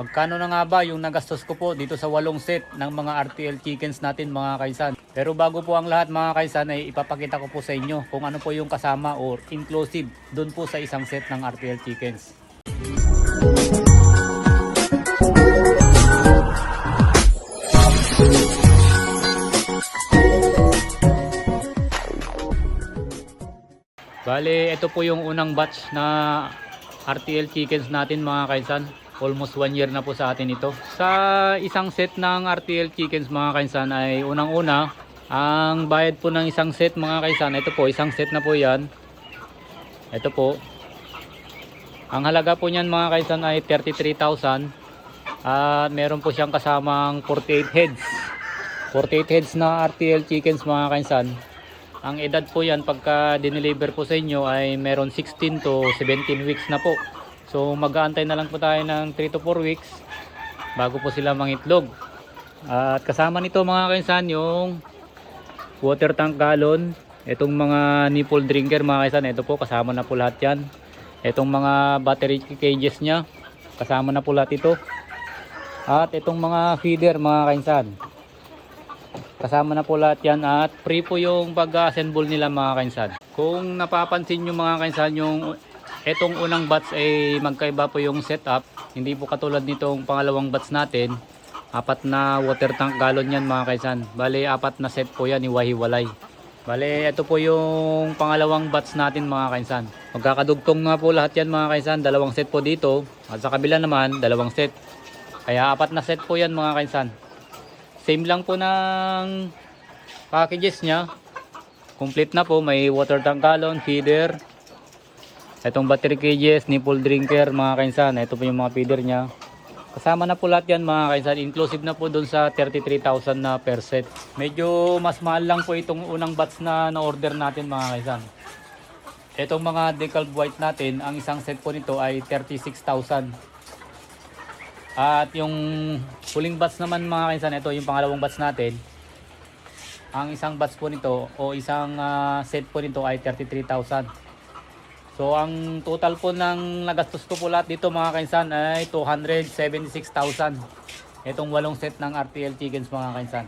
Magkano na nga ba yung nagastos ko po dito sa 8 set ng mga RTL chickens natin mga kaisan. Pero bago po ang lahat mga kaisan ay ipapakita ko po sa inyo kung ano po yung kasama or inclusive doon po sa isang set ng RTL chickens. Bale, ito po yung unang batch na RTL chickens natin mga kaisan. Almost 1 year na po sa atin ito. Sa isang set ng RTL chickens mga kaisan ay unang-una, ang bayad po ng isang set mga kaisan, ito po, isang set na po yan. Ito po. Ang halaga po niyan mga kaisan ay 33,000. At meron po siyang kasamang 48 heads. 48 heads na RTL chickens mga kaisan. Ang edad po yan pagka dineliver po sa inyo ay meron 16 to 17 weeks na po. So mag-aantay na lang po tayo ng 3 to 4 weeks bago po sila mangitlog. At kasama nito mga kaisan yung water tank gallon, itong mga nipple drinker mga kaisan, ito po kasama na po lahat yan. Itong mga battery cages nya, kasama na po lahat ito. At itong mga feeder mga kaisan, kasama na po lahat yan at free po yung pag-assemble nila mga kainsan. Kung napapansin nyo mga kainsan, yung etong unang batch ay magkaiba po yung setup. Hindi po katulad nitong pangalawang batch natin. 4 na water tank gallon yan mga kainsan. Bale 4 na set po yan, iwahiwalay. Bale ito po yung pangalawang batch natin mga kainsan. Magkakadugtong nga po lahat yan mga kainsan. 2 set po dito at sa kabila naman 2 set. Kaya 4 na set po yan mga kainsan. Same lang po ng packages nya. Complete na po. May water tank gallon, feeder. Itong battery cages, nipple drinker mga kainsan. Ito po yung mga feeder nya. Kasama na po lahat yan mga kainsan. Inclusive na po dun sa 33,000 na per set. Medyo mas mahal lang po itong unang batch na na-order natin mga kainsan. Itong mga decalb white natin, ang isang set po nito ay 36,000. At yung huling batch naman mga kainsan, ito yung pangalawang batch natin. Ang isang batch po nito o isang set po nito ay 33,000. So ang total po ng nagastos ko po lahat dito mga kainsan ay 276,000. Itong 8 set ng RTL chickens mga kainsan.